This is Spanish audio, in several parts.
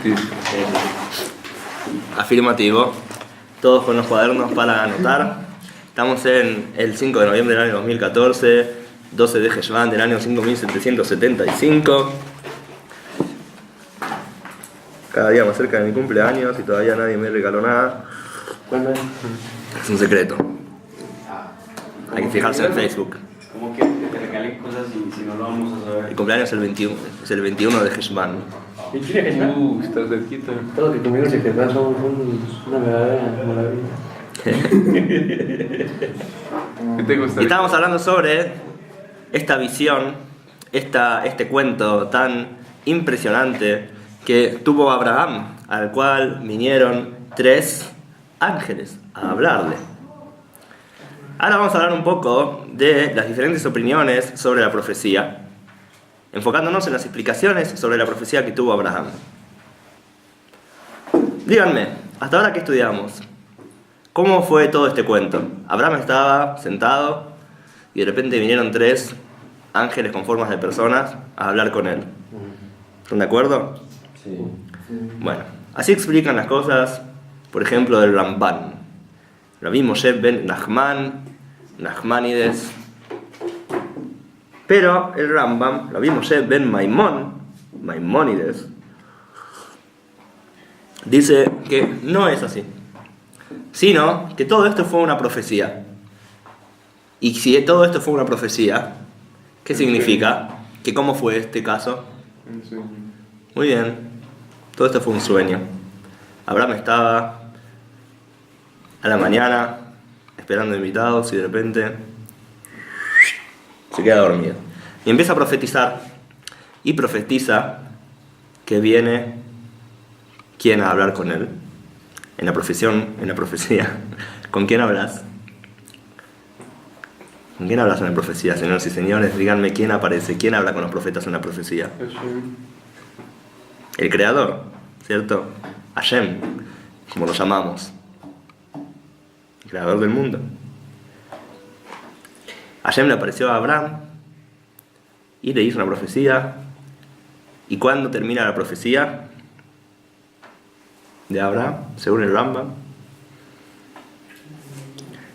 Sí. Afirmativo. Todos con los cuadernos para anotar. Estamos en el 5 de noviembre del año 2014, 12 de Heshvan del año 5775. Cada día más cerca de mi cumpleaños y todavía nadie me regaló nada. Es un secreto. Hay que fijarse en Facebook. ¿Cómo que te regalen cosas si no lo vamos a saber? El cumpleaños es el 21 de Heshvan. Está cerquita. Todo lo que comieron se quedaron son una verdadera maravilla. ¿Qué te gusta? Y estábamos hablando sobre esta visión, este cuento tan impresionante que tuvo Abraham, al cual vinieron 3 ángeles a hablarle. Ahora vamos a hablar un poco de las diferentes opiniones sobre la profecía, enfocándonos en las explicaciones sobre la profecía que tuvo Abraham. Díganme, hasta ahora que estudiamos, ¿cómo fue todo este cuento? Abraham estaba sentado y de repente vinieron 3 ángeles con formas de personas a hablar con él. ¿Están de acuerdo? Sí. Bueno, así explican las cosas, por ejemplo, del Ramban. Rabbi Moshe ben Nachmanides. Pero el Rambam, Rabbi Moshe ben Maimónides, dice que no es así, sino que todo esto fue una profecía. Y si todo esto fue una profecía, ¿qué significa? ¿Que cómo fue este caso? Un sueño. Muy bien, todo esto fue un sueño. Abraham estaba a la mañana esperando invitados y de repente se queda dormido. Y empieza a profetizar. Y profetiza que viene ¿quién a hablar con él? En la profecía. ¿Con quién hablas? ¿Con quién hablas en la profecía, señores y señores? Díganme quién aparece, quién habla con los profetas en la profecía. El creador, ¿cierto? Hashem, como lo llamamos. El creador del mundo. Hashem le apareció a Abraham y le hizo una profecía. ¿Y cuándo termina la profecía de Abraham, según el Rambam?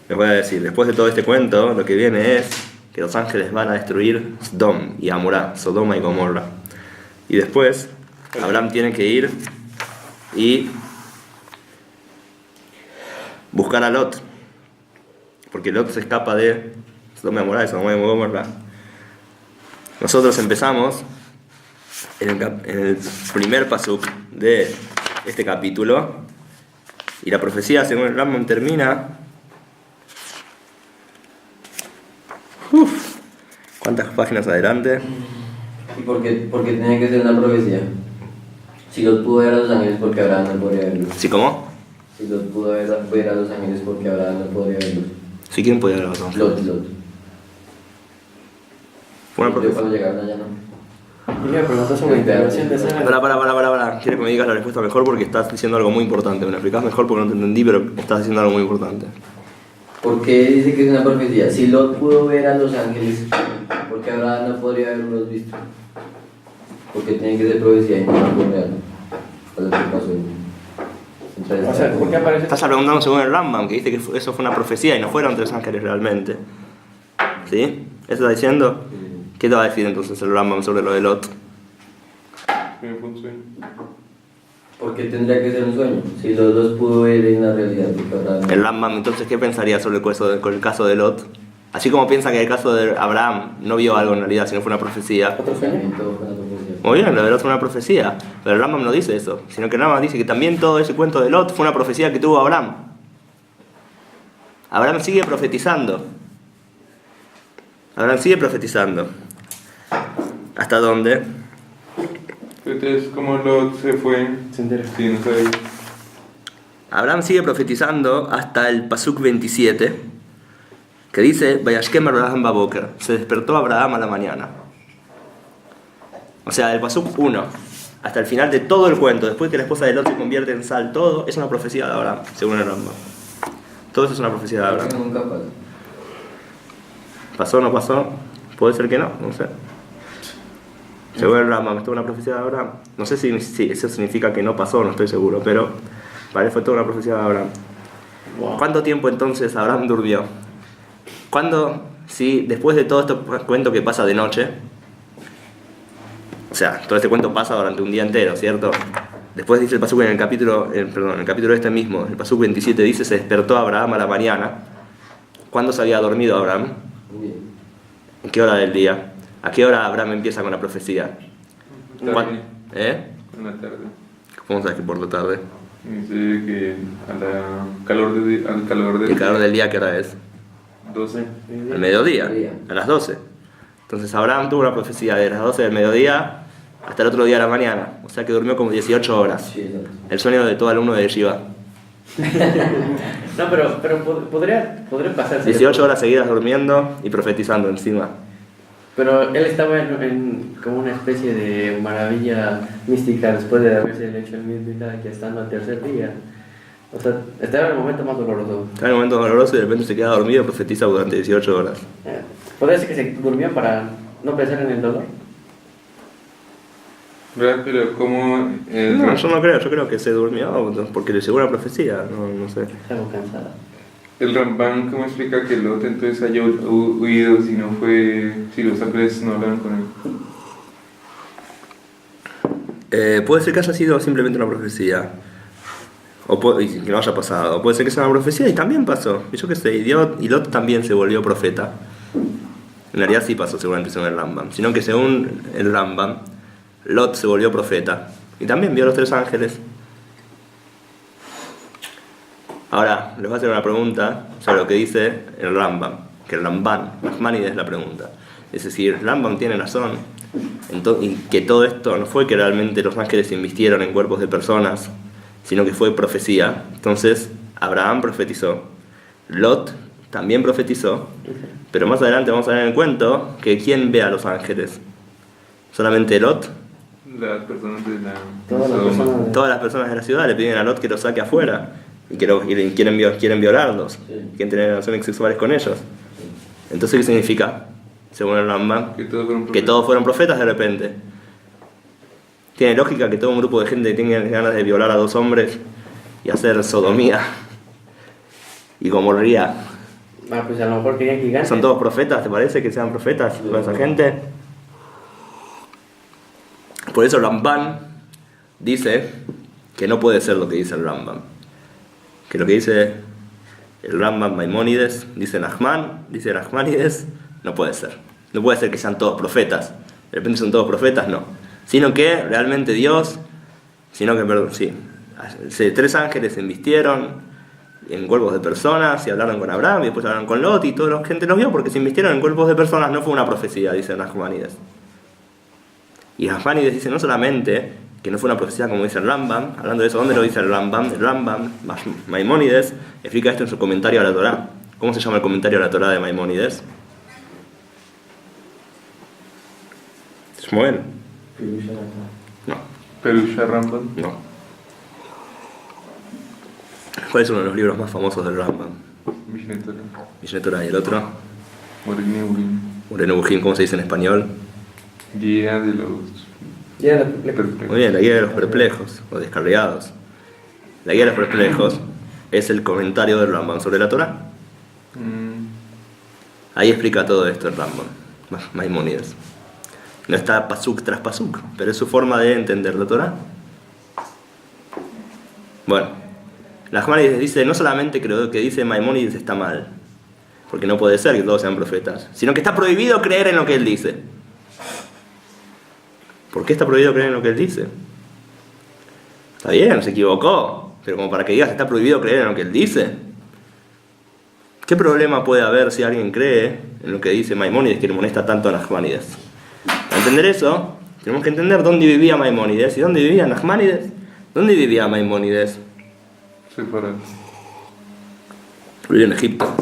Les voy a decir, después de todo este cuento, lo que viene es que los ángeles van a destruir Sodom y Amorá, Sodoma y Gomorra. Y después, Abraham tiene que ir y buscar a Lot, porque Lot se escapa de Sodoma y Gomorra, Sodoma y Gomorra. Nosotros empezamos en el primer pasuk de este capítulo y la profecía, según el Rambam, termina. ¿Cuántas páginas adelante? ¿Y por qué tenía que ser una profecía? Si Lot pudo ver a los ángeles, porque Abraham no podría verlos. ¿Sí, cómo? Si Lot pudo ver a los ángeles, porque Abraham no podría verlos. ¿Sí, quién podía ver los ángeles? Lot. Fue una Yo profecía. cuando llegaron allá no. Mira, pero no son integraciones. Para. Quiero que me digas la respuesta mejor porque estás diciendo algo muy importante. Me lo explicás mejor porque no te entendí, pero estás diciendo algo muy importante. ¿Por qué dice que es una profecía? Si Lot pudo ver a los ángeles, ¿por qué Abraham no podría haberlos visto? Porque tiene que ser profecía y no algo real. ¿Cuál es el caso? Entonces, O sea, ¿por qué aparece? Estás preguntando según el Rambam, que dice que eso fue una profecía y no fueron 3 ángeles realmente. ¿Sí? ¿Eso está diciendo? ¿Qué te va a decir entonces el Rambam sobre lo de Lot? Fue un sueño. ¿Por qué tendría que ser un sueño? Si los dos pudo ver en la realidad, porque Abraham no. El Rambam, entonces, ¿qué pensaría sobre el caso de Lot? Así como piensa que el caso de Abraham no vio algo en realidad, sino fue una profecía. ¿Otro sueño? Todo fue una profecía. Muy bien, lo de Lot fue una profecía. Pero el Rambam no dice eso, sino que el Rambam dice que también todo ese cuento de Lot fue una profecía que tuvo Abraham. Abraham sigue profetizando. ¿Hasta dónde? Entonces, como Lot se fue, Se entera. sí, no sabía. Abraham sigue profetizando hasta el Pasuk 27, que dice: Vayashkem Abraham Baboker. Se despertó Abraham a la mañana. O sea, del Pasuk 1 hasta el final de todo el cuento, después que la esposa de Lot se convierte en sal, todo es una profecía de Abraham, según el Rambam. Todo eso es una profecía de Abraham. Nunca pasó. ¿Pasó o no pasó? Puede ser que no sé. Según el Rambam, ¿esto es una profecía de Abraham? No sé si eso significa que no pasó, no estoy seguro, pero para él fue toda una profecía de Abraham. Wow. ¿Cuánto tiempo entonces Abraham durmió? ¿Cuándo, si después de todo este cuento que pasa de noche, o sea, todo este cuento pasa durante un día entero, ¿cierto? Después dice el pasuk en el capítulo, en el capítulo este mismo, el pasuk 27 dice, se despertó Abraham a la mañana. ¿Cuándo se había dormido Abraham? Bien. ¿En qué hora del día? ¿A qué hora Abraham empieza con la profecía? Tarde. ¿Eh? En la tarde. ¿Cómo sabes que por la tarde? Dice que al calor del ¿El calor del día qué hora es? 12. Al mediodía, a las 12. Entonces Abraham tuvo una profecía de las 12 del mediodía hasta el otro día de la mañana. O sea que durmió como 18 horas. Sí, exacto. El sueño de todo alumno de Yeshiva. No, pero podría pasarse. 18 horas seguidas durmiendo y profetizando encima. Pero él estaba en como una especie de maravilla mística después de haberse hecho el Mizbeach, que estando al tercer día. O sea, estaba en el momento más doloroso. Está en un momento doloroso y de repente se queda dormido y profetiza durante 18 horas. ¿Podría ser que se durmió para no pensar en el dolor? ¿Verdad? Pero como No, yo no creo, yo creo que se durmió porque le llegó una profecía, no sé. Estaba cansada. el Ramban, ¿cómo explica que Lot entonces haya huido si los ángeles no hablaron con él? Puede ser que haya sido simplemente una profecía. Y que no haya pasado. O puede ser que sea una profecía y también pasó. Y yo qué sé, y Lot también se volvió profeta. En realidad sí pasó seguramente según el Rambam. Sino que según el Rambam, Lot se volvió profeta. Y también vio a los 3 ángeles. Ahora, les voy a hacer una pregunta sobre lo que dice el Rambam. Que el Ramban, Nachmanides es la pregunta. Es decir, el Rambam tiene razón. Y que todo esto no fue que realmente los ángeles se invistieron en cuerpos de personas, sino que fue profecía. Entonces, Abraham profetizó. Lot también profetizó. Pero más adelante vamos a ver en el cuento que ¿quién ve a los ángeles? ¿Solamente Lot? Las personas de la Todas las Sodoma. personas. Todas las personas de la ciudad le piden a Lot que los saque afuera y quieren violarlos, quieren tener relaciones sexuales con ellos. Entonces, ¿qué significa? Según el Rambam, que todos fueron profetas de repente. Tiene lógica que todo un grupo de gente tenga ganas de violar a 2 hombres y hacer sodomía y gomorría. Ah, pues a lo mejor querían gigantes. ¿Son todos profetas? ¿Te parece que sean profetas toda esa gente? Por eso Ramban dice que no puede ser lo que dice el Rambam. Que lo que dice el Rambam Maimónides, dice Nachmanides, no puede ser. No puede ser que sean todos profetas. De repente son todos profetas, no. Sino que realmente Dios, perdón, 3 ángeles se invistieron en cuerpos de personas y hablaron con Abraham y después hablaron con Lot y toda la gente los vio porque se invistieron en cuerpos de personas. No fue una profecía, dice Nachmanides. Y Nachmanides dice no solamente que no fue una profecía como dice el Rambam. Hablando de eso, ¿dónde lo dice el Rambam? El Rambam, Maimónides, explica esto en su comentario a la Torá. ¿Cómo se llama el comentario a la Torá de Maimónides? ¿Shmuel? No, Perusha Rambam. no. ¿Cuál es uno de los libros más famosos del Rambam? Mishneh Torah. Mishneh Torah y el otro. Moreh Nevuim. Moreh Nevuim, ¿cómo se dice en español? Guía de los Ya, perplejos. Muy bien, la guía de los perplejos o descarriados. La guía de los perplejos es el comentario del Rambam sobre la Torá. Ahí explica todo esto el Rambam, Maimónides. No está pasuk tras pasuk, pero es su forma de entender la Torá. Bueno, Nachmanides dice, no solamente creo que dice Maimónides está mal, porque no puede ser que todos sean profetas, sino que está prohibido creer en lo que él dice. ¿Por qué está prohibido creer en lo que él dice? Está bien, se equivocó, pero como para que digas está prohibido creer en lo que él dice. ¿Qué problema puede haber si alguien cree en lo que dice Maimónides que le molesta tanto a Nachmanides? Para entender eso, tenemos que entender dónde vivía Maimónides y dónde vivía Nachmanides. ¿Dónde vivía Maimónides? Sefarad. Vivió en Egipto.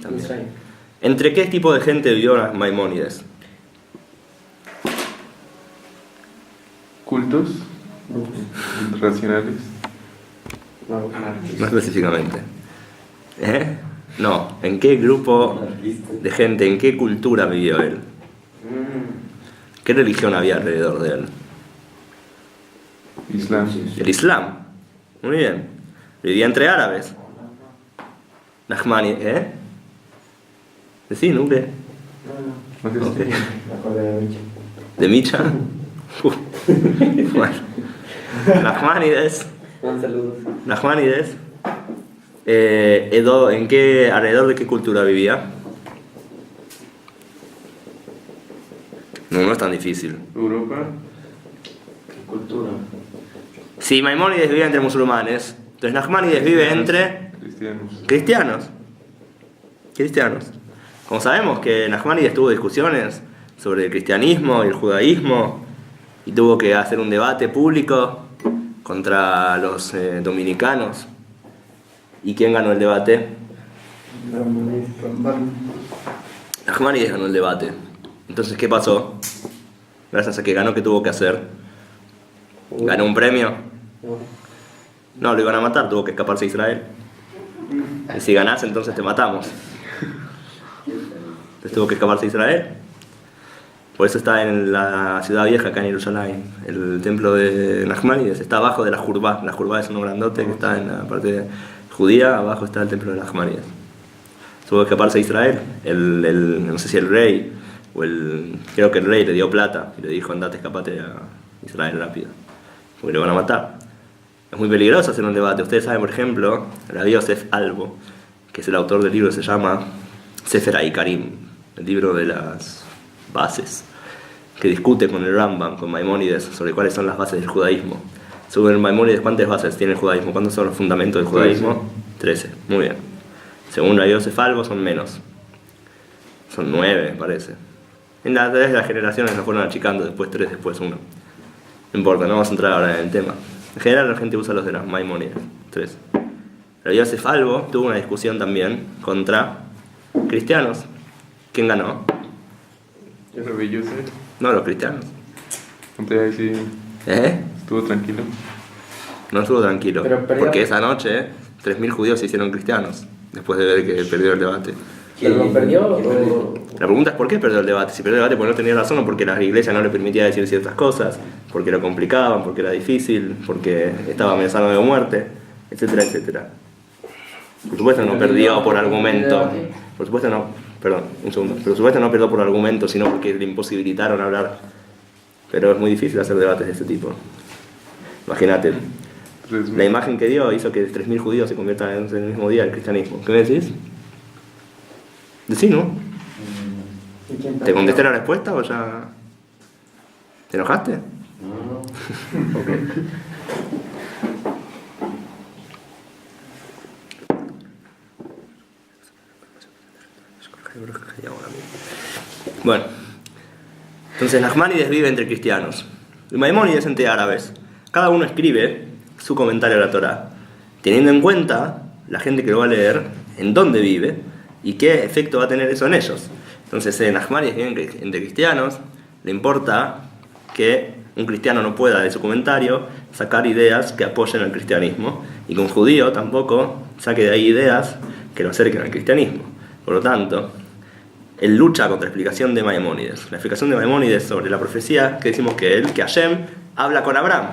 También. ¿Entre qué tipo de gente vivió Maimónides? Cultos racionales. No específicamente. No, ¿en qué grupo de gente, en qué cultura vivió él? ¿Qué religión había alrededor de él? Islam. El Islam. Muy bien. Vivía entre árabes. Nachmanides, ¿eh? Decí, ¿no? ¿Qué? No sé si- ¿De Micha? Bueno. Nachmanides. Un saludo. Nachmanides. ¿Alrededor de qué cultura vivía? No es tan difícil. Europa. Cultura. Si Maimónides vivía entre musulmanes, entonces Nachmanides vive entre Cristianos. cristianos. Como sabemos que Nachmanides tuvo discusiones sobre el cristianismo y el judaísmo y tuvo que hacer un debate público contra los dominicanos. ¿Y quién ganó el debate? Nachmanides ganó el debate. Entonces, ¿qué pasó? Gracias a que ganó, ¿qué tuvo que hacer? ¿Ganó un premio? No, lo iban a matar, tuvo que escaparse a Israel. Y si ganás, entonces te matamos. Entonces tuvo que escaparse a Israel. Por eso está en la ciudad vieja, acá en Jerusalén. El templo de Nachmanides está abajo de la Jurba. La Jurba es un grandote que está en la parte judía, abajo está el templo de Nachmanides. Tuvo que escaparse a Israel. No sé si el rey, creo que el rey le dio plata y le dijo, andate, escapate a Israel rápido, porque le van a matar. Es muy peligroso hacer un debate. Ustedes saben, por ejemplo, Rabbi Yosef Albo, que es el autor del libro que se llama Sefer HaIkarim, el libro de las bases, que discute con el Rambam, con Maimónides, sobre cuáles son las bases del judaísmo. Sobre el Maimónides, ¿cuántas bases tiene el judaísmo? ¿Cuántos son los fundamentos del judaísmo? 13. Muy bien. Según Rabbi Yosef Albo son menos. Son 9, me parece. En las 3 de las generaciones nos fueron achicando, después 3, después 1. No importa, no vamos a entrar ahora en el tema. En general la gente usa los de las Maimónides, 3. Pero Yosef Albo tuvo una discusión también contra cristianos. ¿Quién ganó? Rabbi Yosef. No, los cristianos. Entonces ahí sí ¿Eh? estuvo tranquilo. No estuvo tranquilo. Pero perdió. Porque esa noche 3.000 judíos se hicieron cristianos, después de ver que perdió el debate. ¿Pero lo perdió ¿Quién perdió? o...? La pregunta es ¿por qué perdió el debate? Si perdió el debate porque no tenía razón o porque la iglesia no le permitía decir ciertas cosas, porque lo complicaban, porque era difícil, porque estaba amenazado de muerte, etcétera, etcétera. Por supuesto no perdió por argumento. Por supuesto no, perdón, un segundo. Por supuesto no perdió por argumento, sino porque le imposibilitaron hablar. Pero es muy difícil hacer debates de este tipo. Imagínate, la imagen que dio hizo que 3.000 judíos se conviertan en el mismo día al cristianismo. ¿Qué me decís? Decí, ¿no? ¿Te contesté la respuesta o ya...? ¿Te enojaste? No. Ok. Bueno, entonces Nachmanides vive entre cristianos y Maimónides entre árabes. Cada uno escribe su comentario a la Torá, teniendo en cuenta la gente que lo va a leer, en dónde vive y qué efecto va a tener eso en ellos. Entonces Nachmanides vive entre cristianos, le importa que un cristiano no pueda de su comentario sacar ideas que apoyen al cristianismo y que un judío tampoco saque de ahí ideas que lo acerquen al cristianismo. Por lo tanto, él lucha contra la explicación de Maimónides. La explicación de Maimónides sobre la profecía, que decimos que Hashem habla con Abraham.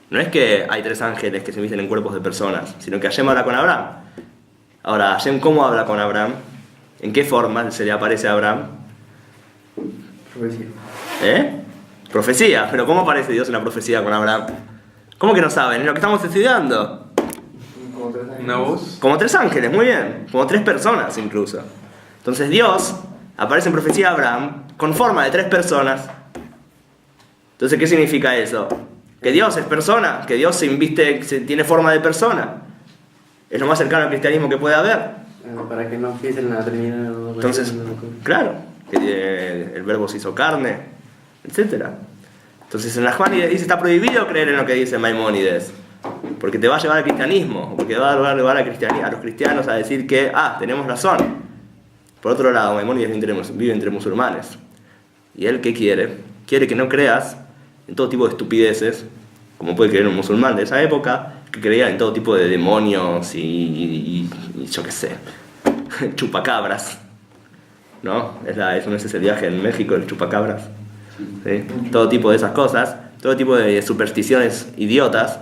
No es que hay 3 ángeles que se visten en cuerpos de personas, sino que Hashem habla con Abraham. Ahora, Hashem, ¿cómo habla con Abraham? ¿En qué forma se le aparece a Abraham? Profecía. Profecía, pero ¿cómo aparece Dios en la profecía con Abraham? ¿Cómo que no saben? Es lo que estamos estudiando. Una voz. Como 3 ángeles, muy bien. Como 3 personas incluso. Entonces Dios aparece en profecía a Abraham con forma de 3 personas. Entonces, ¿qué significa eso? Que Dios es persona, que Dios tiene forma de persona. Es lo más cercano al cristianismo que puede haber. Para que no piensen en la Trinidad. Entonces, claro, que el verbo se hizo carne, etc. Entonces en Nachmanides dice, está prohibido creer en lo que dice Maimónides, porque te va a llevar al cristianismo, porque va a llevar a los cristianos a decir que, tenemos razón. Por otro lado, Maimónides vive entre musulmanes. ¿Y él qué quiere? Quiere que no creas en todo tipo de estupideces, como puede creer un musulmán de esa época, que creía en todo tipo de demonios y yo qué sé, chupacabras. ¿No? Ese es el viaje en México, el chupacabras. ¿Sí? Todo tipo de esas cosas todo tipo de supersticiones idiotas,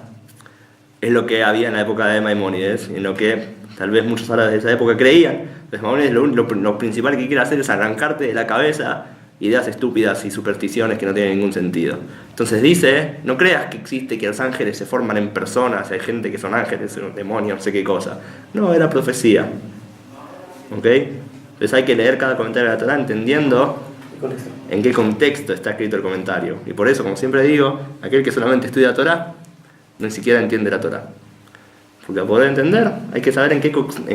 es lo que había en la época de Maimónides, en lo que tal vez muchos árabes de esa época creían. Entonces Maimónides lo principal que quiere hacer es arrancarte de la cabeza ideas estúpidas y supersticiones que no tienen ningún sentido. Entonces dice, no creas que existe que los ángeles se forman en personas, hay gente que son ángeles, demonios, no sé qué cosa. No, era profecía. ¿Ok? Entonces hay que leer cada comentario de la Torá entendiendo en qué contexto está escrito el comentario. Y por eso, como siempre digo, aquel que solamente estudia Torá, ni siquiera entiende la Torá. Porque para poder entender, hay que saber en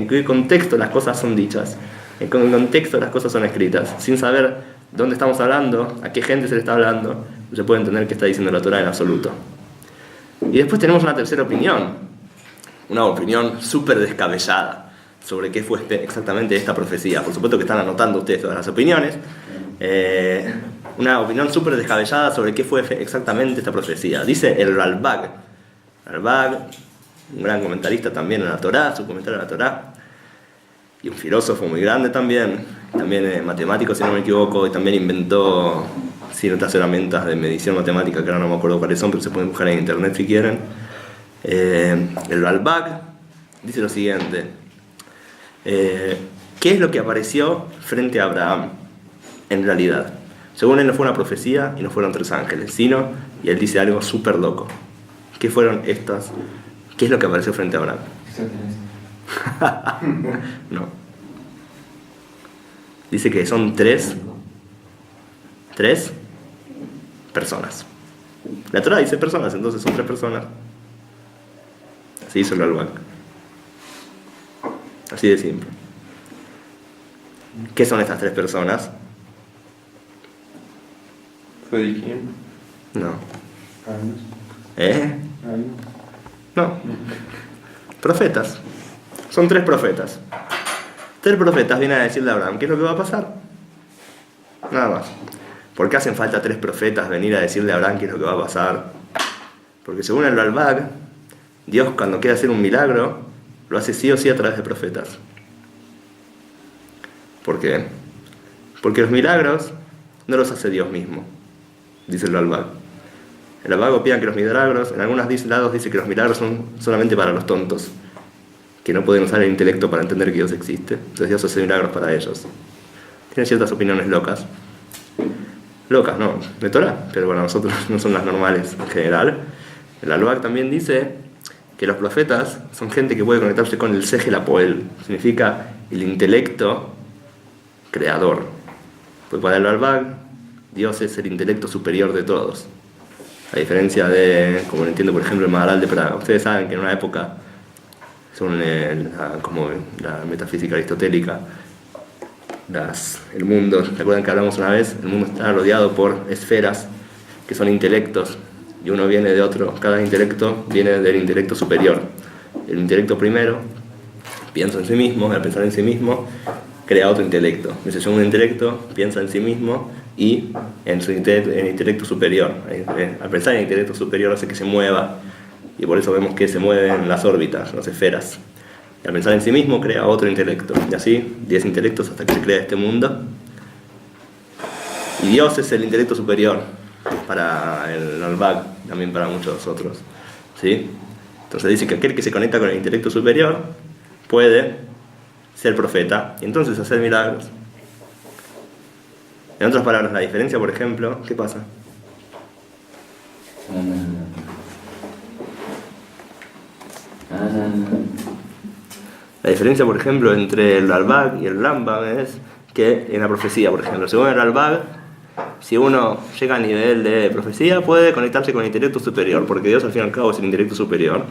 qué contexto las cosas son dichas, en qué contexto las cosas son escritas. Sin saber dónde estamos hablando, a qué gente se le está hablando, no se puede entender qué está diciendo la Torá en absoluto. Y después tenemos una tercera opinión, una opinión súper descabellada sobre qué fue exactamente esta profecía. Por supuesto que están anotando ustedes todas las opiniones. Una opinión súper descabellada sobre qué fue exactamente esta profecía. Dice el Ralbag, un gran comentarista también en la Torá, su comentario de la Torá, y un filósofo muy grande también matemático si no me equivoco, y también inventó ciertas herramientas de medición matemática que ahora no me acuerdo cuáles son, pero se pueden buscar en internet si quieren. El Ralbag dice lo siguiente: ¿qué es lo que apareció frente a Abraham en realidad? Según él no fue una profecía y no fueron 3 ángeles, sino, y él dice algo súper loco. ¿Qué fueron estas? ¿Qué es lo que apareció frente a Abraham? No. Dice que son 3 personas. La Torá dice personas, entonces son 3 personas. Así hizo el Ralbag. Así de simple. ¿Qué son estas 3 personas? Sadiquim. No. Años. No. Profetas. Son 3 profetas. 3 profetas vienen a decirle a Abraham qué es lo que va a pasar. Nada más. ¿Por qué hacen falta 3 profetas venir a decirle a Abraham qué es lo que va a pasar? Porque según el Ralbag, Dios cuando quiere hacer un milagro, lo hace sí o sí a través de profetas. ¿Por qué? Porque los milagros no los hace Dios mismo, dice el Ralbag. El Ralbag opina que los milagros, en algunos lados dice que los milagros son solamente para los tontos, que no pueden usar el intelecto para entender que Dios existe. Entonces Dios hace milagros para ellos. Tiene ciertas opiniones locas. Locas, no, de Torah, pero para nosotros no son las normales en general. El Ralbag también dice que los profetas son gente que puede conectarse con el Sehel Apoel, significa el intelecto creador. Pues para el Ralbag, Dios es el intelecto superior de todos. A diferencia de, como lo entiendo por ejemplo el Maharal de Praga. Ustedes saben que en una época, según como la metafísica aristotélica, el mundo, ¿recuerdan que hablamos una vez? El mundo está rodeado por esferas que son intelectos, y uno viene de otro, cada intelecto viene del intelecto superior. El intelecto primero piensa en sí mismo, al pensar en sí mismo crea otro intelecto. Ese segundo intelecto piensa en sí mismo y en el intelecto superior. Al pensar en el intelecto superior hace que se mueva, y por eso vemos que se mueven las órbitas, las esferas. Y al pensar en sí mismo crea otro intelecto, y así 10 intelectos hasta que se crea este mundo. Y Dios es el intelecto superior para el Ralbag, también para muchos otros, ¿sí? Entonces dice que aquel que se conecta con el intelecto superior puede ser profeta y entonces hacer milagros. En otras palabras, la diferencia, por ejemplo, ¿qué pasa? La diferencia, por ejemplo, entre el Ralbag y el Rambam es que en la profecía, por ejemplo, según el Ralbag, si uno llega a nivel de profecía, puede conectarse con el intelecto superior, porque Dios al fin y al cabo es el intelecto superior,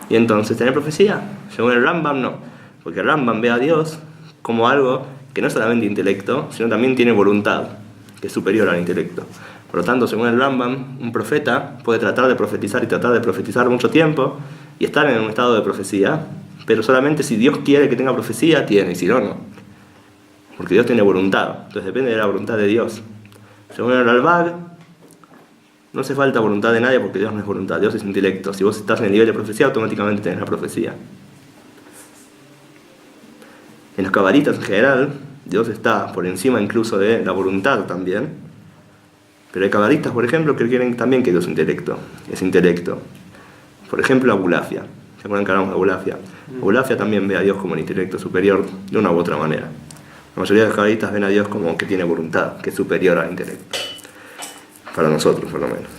y entonces tener profecía. Según el Rambam, no, porque el Rambam ve a Dios como algo que no es solamente intelecto, sino también tiene voluntad, que es superior al intelecto. Por lo tanto, según el Rambam, un profeta puede tratar de profetizar mucho tiempo y estar en un estado de profecía, pero solamente si Dios quiere que tenga profecía, tiene, y si no, no. Porque Dios tiene voluntad, entonces depende de la voluntad de Dios. Según el Ralbag, no hace falta voluntad de nadie porque Dios no es voluntad, Dios es intelecto. Si vos estás en el nivel de profecía, automáticamente tenés la profecía. En los cabalistas en general, Dios está por encima incluso de la voluntad también, Pero hay cabalistas, por ejemplo, que quieren también que Dios es intelecto. Por ejemplo, Abulafia. ¿Se acuerdan que hablamos de Abulafia? Abulafia también ve a Dios como el intelecto superior de una u otra manera. La mayoría de los cabalistas ven a Dios como que tiene voluntad, que es superior al intelecto. Para nosotros, por lo menos.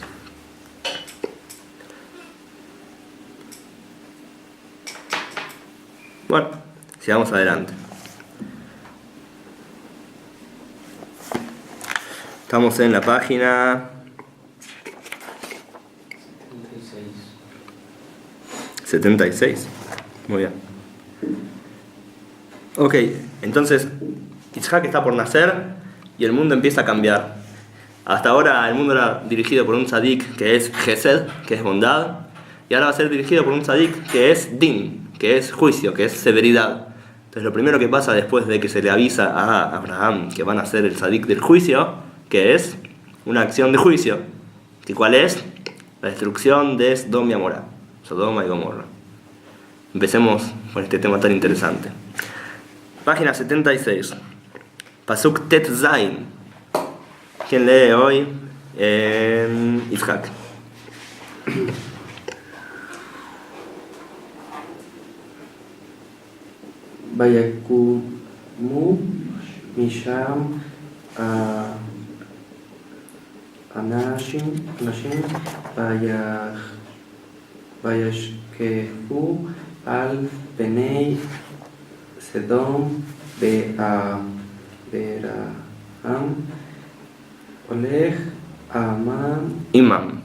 Bueno, sigamos adelante. Estamos en la página 76. Muy bien. Ok, entonces Yitzhak está por nacer y el mundo empieza a cambiar. Hasta ahora el mundo era dirigido por un tzadik que es Gesed, que es bondad, y ahora va a ser dirigido por un tzadik que es Din, que es juicio, que es severidad. Entonces lo primero que pasa después de que se le avisa a Abraham que van a ser el tzadik del juicio, que es una acción de juicio. ¿Y cuál es? La destrucción de Sodoma y Gomorra. Sodoma y Gomorra. Empecemos con este tema tan interesante. Página 76. Pasuk Tet Zain. ¿Quién lee hoy? Yitzhak. ויקומו משם אנשים וישקפו על בני סדום ואברהם הולך Imam.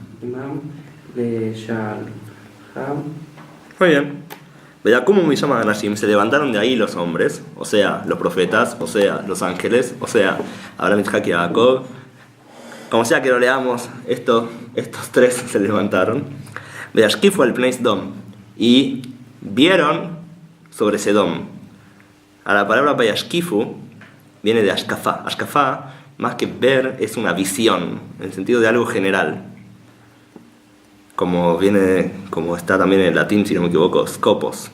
לשלחם. Muy bien. Veyakumu Misham Anashim, se levantaron de ahí los hombres, o sea, los profetas, o sea, los ángeles, o sea, Abraham, Yitzhak y Jacob. Como sea que lo leamos, estos tres se levantaron. Veyashkifu al Pnei Sdom, y vieron sobre Sedom. A la palabra Veyashkifu viene de Ashkafá. Ashkafá, más que ver, es una visión, en el sentido de algo general. Como está también en latín, si no me equivoco, scopos.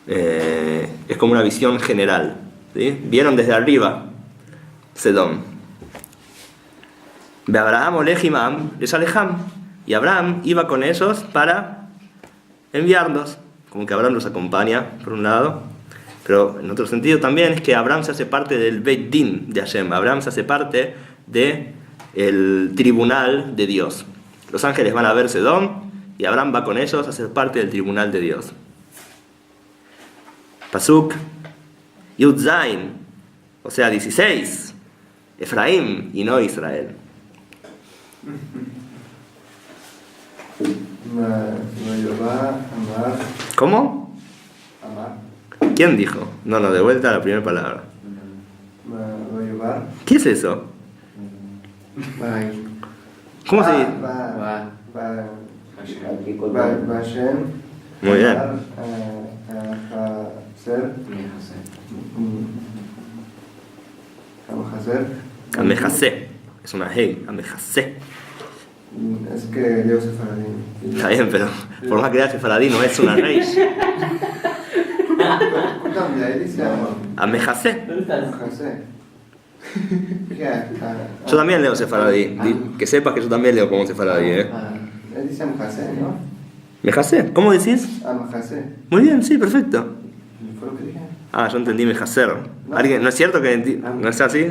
Es como una visión general, ¿sí? Vieron desde arriba Sedom. Ve Abraham olejimam les alejam, y Abraham iba con ellos para enviarlos. Como que Abraham los acompaña, por un lado, pero en otro sentido también es que Abraham se hace parte del Beit Din de Hashem. Abraham se hace parte del tribunal de Dios. Los ángeles van a ver Sedom y Abraham va con ellos a ser parte del tribunal de Dios. Pasuk Yud Zain, o sea 16, Efraín y no Israel. ¿Cómo? ¿Quién dijo? No, de vuelta a la primera palabra. ¿Qué es eso? ¿Cómo se dice? Muy bien. Amejasé. Es una hey, amejasé. Es que leo sefaradí. Está bien, pero por más que lea sefaradí no es una rey. Amejasé. Yo también leo sefaradí. Que sepas que yo también leo como sefaradí, Él dice Amjasé, ¿no? ¿Mejasé? ¿Cómo decís? Amjasé. Muy bien, sí, perfecto. ¿Fue lo que dije? Ah, yo entendí mejaser. ¿Alguien? ¿No es cierto que no es así?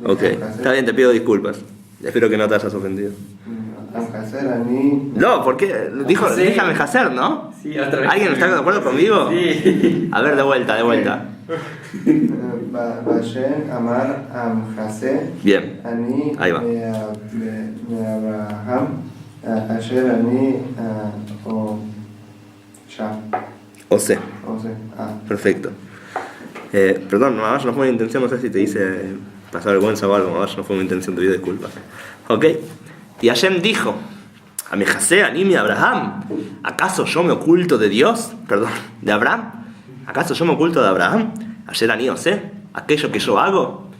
Ok, está bien, te pido disculpas. Espero que no te hayas ofendido. Amjasé, Ani. No, ¿por qué? Dije mejaser, ¿no? Sí, otra vez. ¿Alguien está de acuerdo conmigo? Sí. A ver, de vuelta. Bashem, Amar, Amjasé. Bien. Ani. Ahí va. Abraham. Asher, Ani. Ose. Ah. Perfecto. Perdón, mamá, no fue mi intención, no sé si te hice pasar vergüenza o algo, mamá, no fue mi intención, te pido disculpas. Ok. Y Hashem dijo: Amejasé, Animi, Abraham, ¿acaso yo me oculto de Dios? Perdón, de Abraham. ¿Acaso yo me oculto de Abraham? Ayer Ani Ose, aquello que yo hago.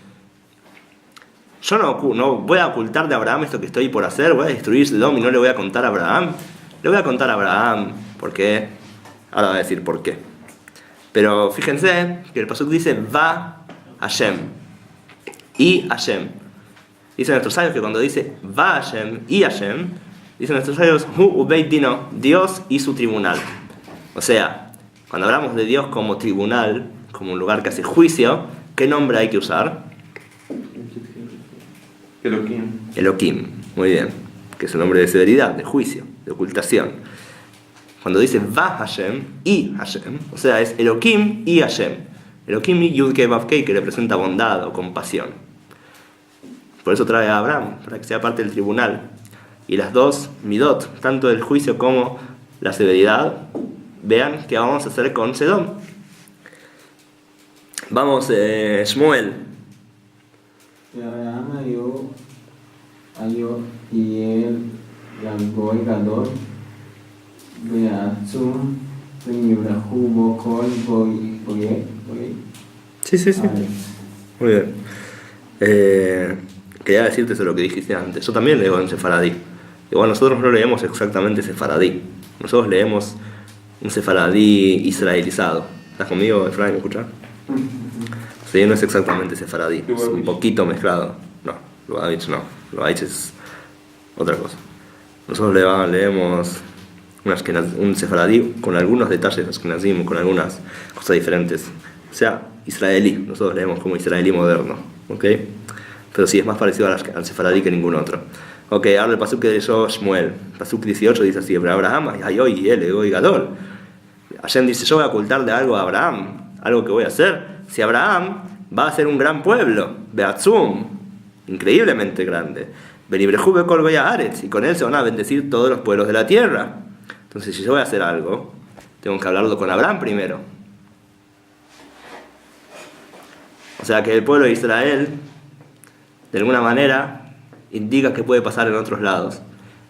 Yo no voy a ocultar de Abraham esto que estoy por hacer, voy a destruir Sodom y no le voy a contar a Abraham. Le voy a contar a Abraham, ¿por qué? Ahora voy a decir por qué. Pero fíjense que el pasuk dice va Hashem y Hashem. Dicen nuestros sabios que cuando dice va Hashem y Hashem, dicen nuestros sabios Hu Ubeit Dino, Dios y su tribunal. O sea, cuando hablamos de Dios como tribunal, como un lugar que hace juicio, ¿qué nombre hay que usar? Elohim. Elohim, muy bien, que es el nombre de severidad, de juicio, de ocultación. Cuando dice va Hashem y Hashem, o sea, es Elohim y Hashem. Elohim y Yud Kei Vav Kei, que representa bondad o compasión. Por eso trae a Abraham, para que sea parte del tribunal. Y las dos midot, tanto el juicio como la severidad, vean qué vamos a hacer con Sedom. Vamos, Shmuel. ואברהם היו יעל לגוי גדול ועצום ונברכו בו כל גויי Sí, sí, sí. הארץ. Muy bien. Quería decirte eso lo que dijiste antes. Yo también leo en sefaradí. Igual nosotros no leemos exactamente sefaradí. Nosotros leemos un sefaradí israelizado. ¿Estás conmigo, Efraín? ¿Me escuchas? Sí, no es exactamente sefaradí. Es un poquito mezclado. No, Lubavitch no. Lubavitch es otra cosa. Nosotros leemos un sefaradí con algunos detalles ashkenazim, con algunas cosas diferentes. O sea, israelí. Nosotros leemos como israelí moderno. ¿Ok? Pero sí, es más parecido al sefaradí que ningún otro. Ok, ahora el pasuk que leyó Shmuel. Pasuk 18 dice así: Abraham, y él, y Gadol. Hashem dice: yo voy a ocultarle algo a Abraham, algo que voy a hacer. Si Abraham va a ser un gran pueblo, Beatzum, increíblemente grande, Benibrehu Bekol Goya Aretz, y con él se van a bendecir todos los pueblos de la tierra. Entonces, si yo voy a hacer algo, tengo que hablarlo con Abraham primero. O sea que el pueblo de Israel, de alguna manera, indica que puede pasar en otros lados.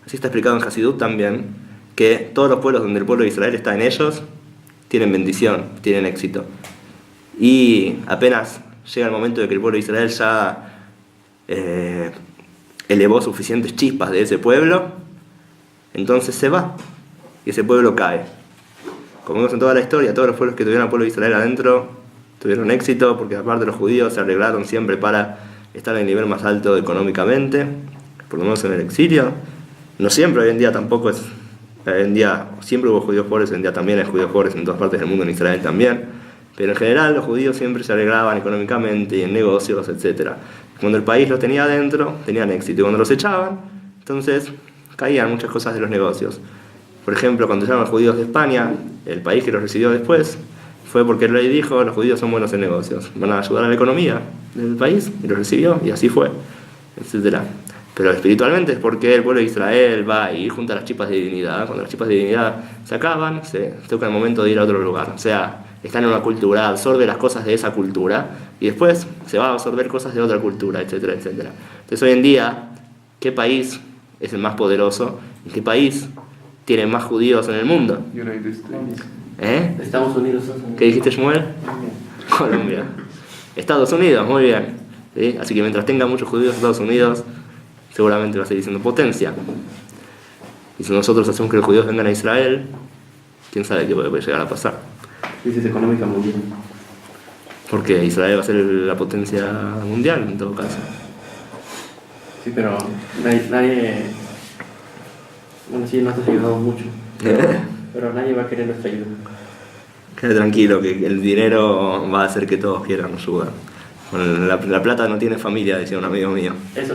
Así está explicado en Hasidut también, que todos los pueblos donde el pueblo de Israel está en ellos, tienen bendición, tienen éxito. Y apenas llega el momento de que el pueblo de Israel ya elevó suficientes chispas de ese pueblo, entonces se va y ese pueblo cae. Como vemos en toda la historia, todos los pueblos que tuvieron al pueblo de Israel adentro tuvieron éxito, porque aparte los judíos se arreglaron siempre para estar en el nivel más alto económicamente, por lo menos en el exilio. No siempre, hoy en día tampoco es. Hoy en día siempre hubo judíos pobres, hoy en día también hay judíos pobres en todas partes del mundo, en Israel también. Pero en general los judíos siempre se arreglaban económicamente y en negocios, etc. Cuando el país los tenía adentro, tenían éxito. Y cuando los echaban, entonces caían muchas cosas de los negocios. Por ejemplo, cuando echaron a los judíos de España, el país que los recibió después, fue porque el rey dijo: los judíos son buenos en negocios, van a ayudar a la economía del país, y los recibió, y así fue, etc. Pero espiritualmente es porque el pueblo de Israel va y junta las chispas de divinidad. Cuando las chispas de divinidad se acaban, se toca el momento de ir a otro lugar. O sea, está en una cultura, absorbe las cosas de esa cultura y después se va a absorber cosas de otra cultura, etcétera, etcétera. Entonces hoy en día, ¿qué país es el más poderoso? ¿En qué país tiene más judíos en el mundo? United States. Estados Unidos. ¿Qué dijiste, Shmuel? Colombia. Estados Unidos, muy bien. ¿Sí? Así que mientras tenga muchos judíos en Estados Unidos, seguramente va a seguir siendo potencia. Y si nosotros hacemos que los judíos vengan a Israel, quién sabe qué puede llegar a pasar. Crisis económica mundial. Porque Israel va a ser la potencia mundial en todo caso. Sí, pero nadie bueno, sí, nos ha ayudado mucho. Pero nadie va a querer nuestra ayuda. Quede tranquilo, que el dinero va a hacer que todos quieran ayudar. Bueno, la plata no tiene familia, decía un amigo mío. Eso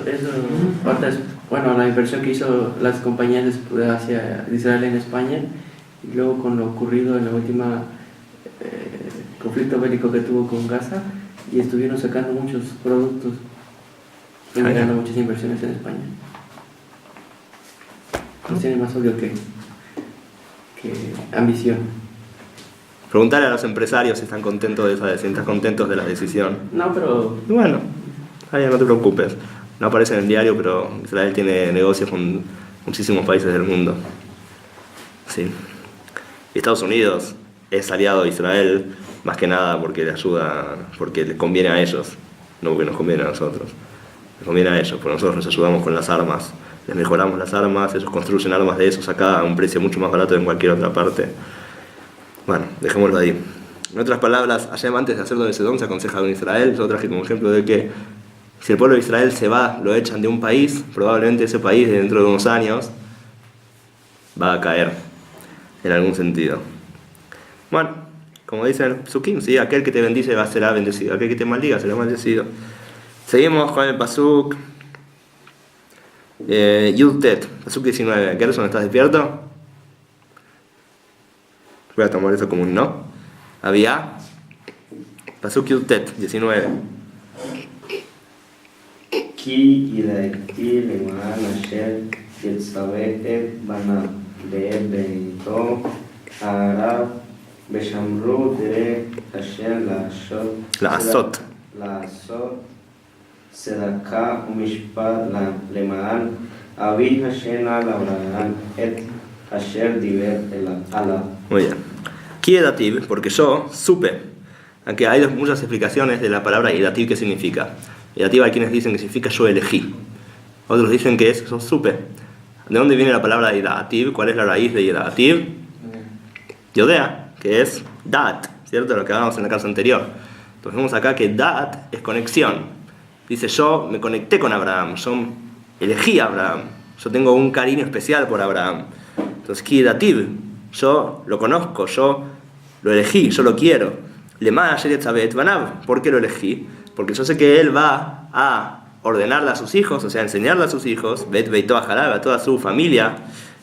parte es, bueno, la inversión que hizo las compañías hacia Israel en España, y luego con lo ocurrido en la última conflicto bélico que tuvo con Gaza, y estuvieron sacando muchos productos, generando muchas inversiones en España. No tiene más odio que ambición. Preguntarle a los empresarios si están contentos de esa decisión, si están contentos de la decisión. No, pero Bueno, ahí no te preocupes. No aparece en el diario, pero Israel tiene negocios con muchísimos países del mundo. Sí. Y Estados Unidos es aliado de Israel más que nada porque le ayuda, porque les conviene a ellos, no porque nos conviene a nosotros. Les conviene a ellos, porque nosotros les ayudamos con las armas. Les mejoramos las armas, ellos construyen armas de esos acá a un precio mucho más barato que en cualquier otra parte. Bueno, dejémoslo ahí. En otras palabras, Hashem antes de hacerlo de Sedom se aconseja con Israel. Yo traje como ejemplo de que Si el pueblo de Israel se va, lo echan de un país, probablemente ese país dentro de unos años va a caer en algún sentido. Bueno, como dice el Psukim, ¿sí? Aquel que te bendice será bendecido, aquel que te maldiga será maldecido. Seguimos con el Pasuk Yud Tet, Pasuk 19. Gerson, ¿estás despierto? Voy a tomar eso como un no. Había Pasuk Yud Tet, 19. כי ידעתי למען אשר יצווה את בניו ואת בהמתו הרב ושמרו דרך אשר לעשות צדקה ומשפט למען אבי השנה לאברהם את אשר דיבר עליו. Muy bien. Kiedativ, porque yo supe. Aunque hay muchas explicaciones de la palabra Yedativ, ¿qué significa? Yedativ hay quienes dicen que significa yo elegí. Otros dicen que es yo supe. ¿De dónde viene la palabra Yedativ? ¿Cuál es la raíz de Yedativ? Yodea, que es Dat, ¿cierto? Lo que hablamos en la clase anterior. Entonces vemos acá que Dat es conexión. Dice, yo me conecté con Abraham, yo elegí a Abraham, yo tengo un cariño especial por Abraham. Entonces, Kiedativ, yo lo conozco, yo lo elegí, yo lo quiero. Lema ayer yetzabet banav, ¿por qué lo elegí? Porque yo sé que él va a ordenarle a sus hijos, o sea, enseñarle a sus hijos, Bet Beito Ajalab, a toda su familia,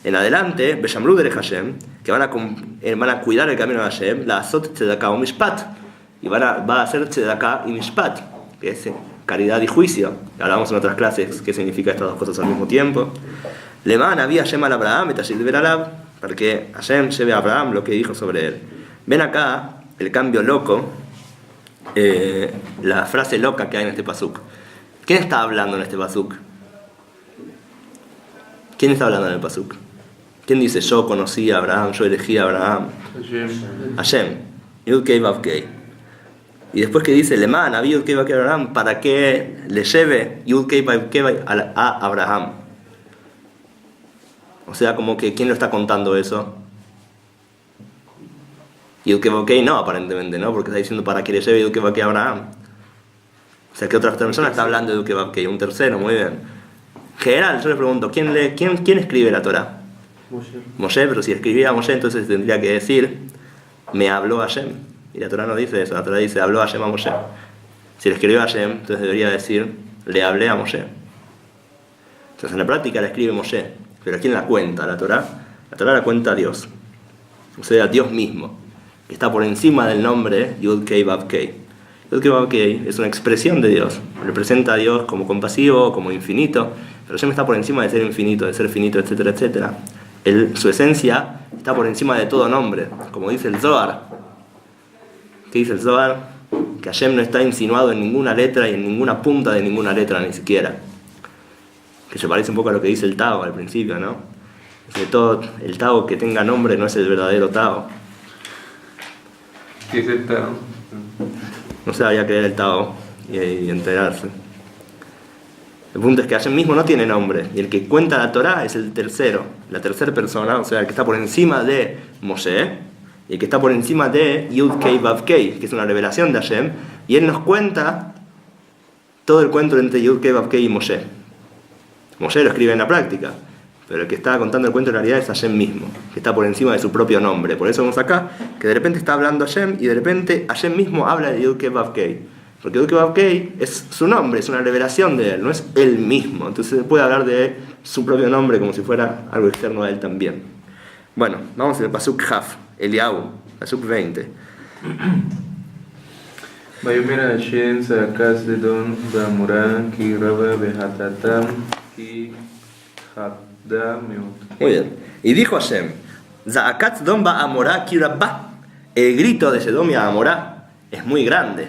en adelante, Beshamru derech Hashem, que van a cuidar el camino de Hashem, la Asot Tzedakah o Mishpat, y va a hacer Tzedakah y Mishpat, que es caridad y juicio. Hablamos en otras clases qué significa estas dos cosas al mismo tiempo. Leman había Hashem al Abraham, etashid alab, para que Hashem lleve a Abraham lo que dijo sobre él. Ven acá el cambio loco, la frase loca que hay en este pasuk. ¿Quién está hablando en este pasuk? ¿Quién está hablando en el pasuk? ¿Quién dice yo conocí a Abraham, yo elegí a Abraham? Hashem. Yud Kei Vav Kei. Y después que dice Leman había Yud Kei Vav Kei Abraham, para que le lleve Yud Kei Vav Kei a Abraham. O sea, como que ¿quién lo está contando eso? Yud Kei Vav Kei no, aparentemente, ¿no? Porque está diciendo para que le lleve Yud Kei Vav Kei a Abraham. O sea, que otra persona está hablando de Yud Kei Vav Kei, un tercero, muy bien. En general, yo le pregunto, ¿quién escribe la Torah? Moshe, pero si escribía Moshe, entonces tendría que decir me habló Hashem. Y la Torah no dice eso, la Torah dice habló Hashem a Moshe. Si le escribió Hashem, entonces debería decir le hablé a Moshe. Entonces en la práctica la escribe Moshe, pero ¿quién la cuenta? La Torah la cuenta Dios, o sea, Dios mismo, que está por encima del nombre Yud Kei Vav Kei. Yud Kei Vav Kei es una expresión de Dios, representa a Dios como compasivo, como infinito, pero Hashem está por encima de ser infinito, de ser finito, etcétera, etcétera. Su esencia está por encima de todo nombre, como dice el Zohar. ¿Qué dice el Zohar? Que Hashem no está insinuado en ninguna letra y en ninguna punta de ninguna letra ni siquiera. Que se parece un poco a lo que dice el Tao al principio, ¿no? Que todo el Tao que tenga nombre no es el verdadero Tao. ¿Qué es el Tao? No se vaya a creer el Tao y enterarse. El punto es que Hashem mismo no tiene nombre, y el que cuenta la Torah es el tercero, la tercera persona, o sea, el que está por encima de Moshe, y el que está por encima de Yud Kei Vav Kei, que es una revelación de Hashem, y él nos cuenta todo el cuento entre Yud Kei Vav Kei y Moshe. Moshe lo escribe en la práctica, pero el que está contando el cuento en realidad es Hashem mismo, que está por encima de su propio nombre. Por eso vemos acá que de repente está hablando Hashem, y de repente Hashem mismo habla de Yud Kei Vav Kei. Porque Yud Kei Vav Kei es su nombre, es una revelación de él, no es él mismo. Entonces se puede hablar de su propio nombre como si fuera algo externo a él también. Bueno, vamos al Pasuk Haf, Eliyahu, Pasuk 20. Vayomer Hashem Tzedakah Sedon Ba'amorah Ki Raba Behatatam Ki Chadda Meut. Muy bien. Y dijo Hashem, Za'akat Sedom Ba'amorah Ki Rabba. El grito de Sedom y Amorá es muy grande.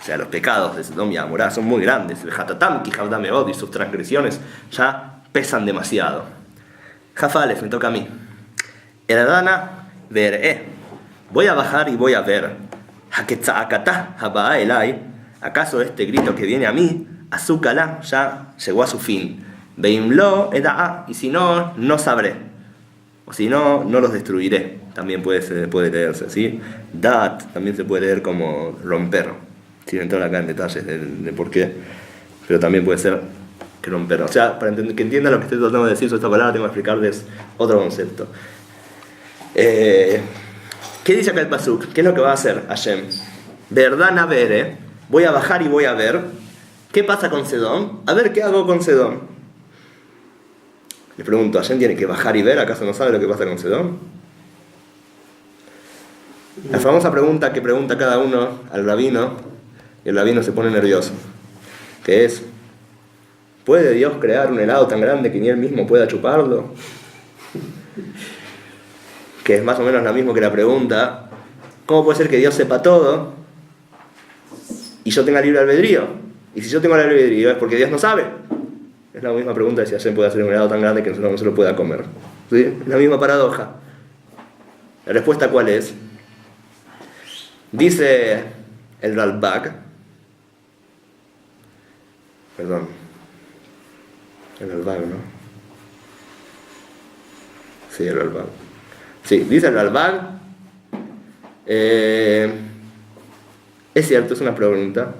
O sea, los pecados de Sedom y Amorá son muy grandes. Behatatam Ki Chadda Meut, y sus transgresiones ya pesan demasiado. Jafalef, me toca a mí. Eradana veré. Voy a bajar y voy a ver. Haketza'akatah haba'a elai. ¿Acaso este grito que viene a mí, azúcala, ya llegó a su fin? Veimlo eda'a. Y si no, no sabré. O si no, no los destruiré. También puede leerse, ¿sí? Dat también se puede leer como romper, sin entrar acá en detalles de por qué pero también puede ser que romper. O sea, para que entiendan lo que estoy tratando de decir sobre esta palabra, tengo que explicarles otro concepto. ¿Qué dice acá el pasuk? ¿Qué es lo que va a hacer Hashem? Verdad navere, voy a bajar y voy a ver qué pasa con Sedom, a ver qué hago con Sedom. Le pregunto, ¿Hashem tiene que bajar y ver? ¿Acaso no sabe lo que pasa con Sedom? La famosa pregunta que pregunta cada uno al rabino, y el rabino se pone nervioso, que es: ¿puede Dios crear un helado tan grande que ni él mismo pueda chuparlo? Que es más o menos lo mismo que la pregunta: ¿cómo puede ser que Dios sepa todo y yo tenga libre albedrío? Y si yo tengo libre albedrío es porque Dios no sabe. Es la misma pregunta de si Hashem puede hacer un helado tan grande que nosotros no se lo pueda comer. ¿Sí? Es la misma paradoja. ¿La respuesta cuál es? Dice el Ralbag, perdón, el Ralbag, ¿no? Sí, el Ralbag. Sí, dice el Ralbag, es cierto, es una pregunta.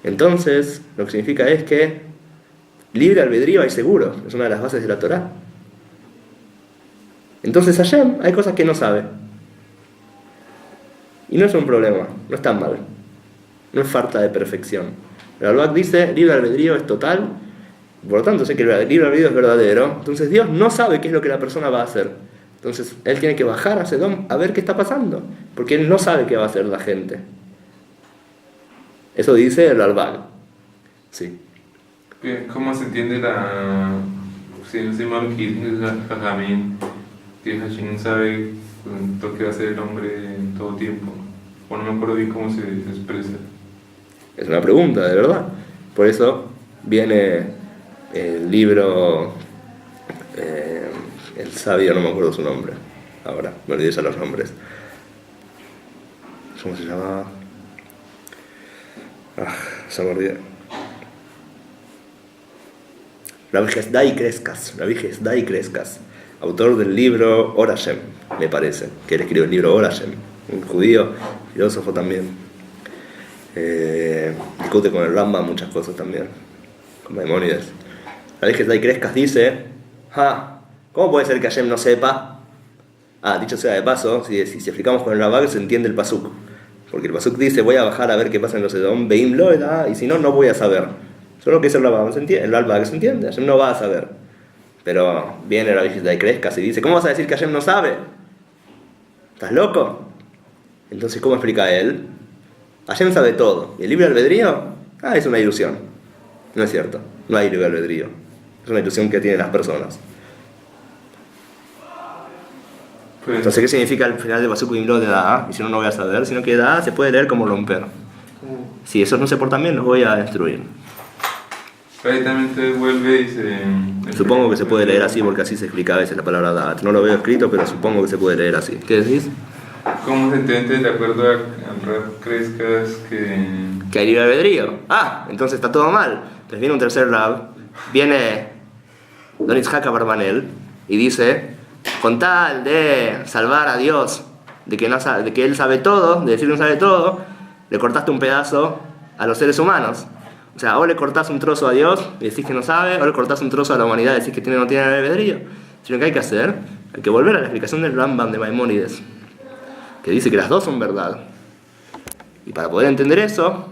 Entonces, lo que significa es que libre albedrío hay seguro, es una de las bases de la Torá. Entonces Hashem hay cosas que no sabe. Y no es un problema, no está mal, no es falta de perfección. El Ralbag dice, libre albedrío es total, por lo tanto sé que el libre albedrío es verdadero. Entonces Dios no sabe qué es lo que la persona va a hacer. Entonces Él tiene que bajar a Sedom a ver qué está pasando, porque Él no sabe qué va a hacer la gente. Eso dice el Ralbag. Sí. ¿Cómo se entiende la... si no se llama Jajamín, que Hashem sabe lo que va a hacer el hombre en todo tiempo? O no me acuerdo bien cómo se expresa. Es una pregunta, de verdad. Por eso viene el libro, el sabio, no me acuerdo su nombre. Ahora, me olvidé ya los nombres. ¿Cómo se llama? Se me olvidó. Rabbi Hesdai Kreskas, autor del libro Or Hashem, me parece, que él escribió el libro Or Hashem, un judío, filósofo también. Discute con el Rambam muchas cosas también, con Maimónides. Rabbi Hesdai Kreskas dice: ¿cómo puede ser que Hashem no sepa? Dicho sea de paso, si explicamos con el Rambam se entiende el pasuk. Porque el pasuk dice, voy a bajar a ver qué pasa en los Edom, Beim lo, y si no, no voy a saber. Solo que es el Ralbag, se entiende, Hashem no va a saber. Pero viene Rabbi Hesdai Kreskas y dice, ¿cómo vas a decir que Hashem no sabe? ¿Estás loco? Entonces, ¿cómo explica él? Hashem sabe todo. ¿Y el libre albedrío? Es una ilusión. No es cierto, no hay libre albedrío. Es una ilusión que tienen las personas. Entonces, ¿qué significa el final de Pasuk Bimlo de Da? Y si no, no voy a saber, sino que Da se puede leer como romper. Si esos no se portan bien, los voy a destruir. Ahí también se vuelve y se... Supongo que se puede leer así porque así se explica a veces la palabra Da. No lo veo escrito, pero supongo que se puede leer así. ¿Qué decís? ¿Cómo se entiende de acuerdo al Rab Kreskas que hay libre albedrío? Entonces está todo mal. Entonces viene un tercer Rab, viene Don Itzhak Abarbanel y dice, con tal de salvar a Dios, de que Él sabe todo, de decir que no sabe todo, le cortaste un pedazo a los seres humanos. O sea, o le cortás un trozo a Dios y decís que no sabe, o le cortás un trozo a la humanidad y decís que no tiene albedrío. Sino que hay que hacer, hay que volver a la explicación del Rambam de Maimónides, que dice que las dos son verdad. Y para poder entender eso,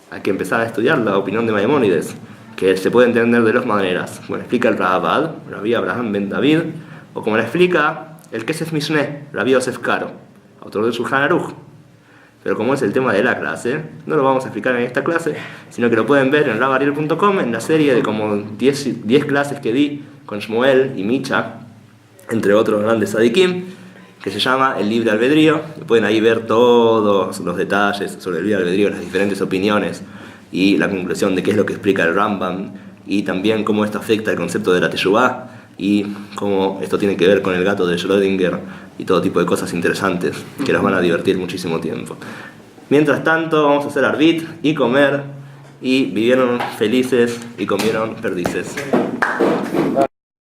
hay que empezar a estudiar la opinión de Maimónides, que se puede entender de dos maneras, como la explica el Rahabad, Rabbi Abraham ben David, o como la explica el Kesef Mishneh, Rabbi Yosef Karo, autor del Shulchan Aruch. Pero como es el tema de la clase, no lo vamos a explicar en esta clase, sino que lo pueden ver en rabariel.com, en la serie de como 10 clases que di con Shmuel y Micha, entre otros grandes tzadikim, que se llama El Libre Albedrío. Pueden ahí ver todos los detalles sobre el libre albedrío, las diferentes opiniones y la conclusión de qué es lo que explica el Rambam, y también cómo esto afecta el concepto de la Teshuvá, y cómo esto tiene que ver con el gato de Schrödinger y todo tipo de cosas interesantes que los van a divertir muchísimo tiempo. Mientras tanto, vamos a hacer arbit y comer, y vivieron felices y comieron perdices.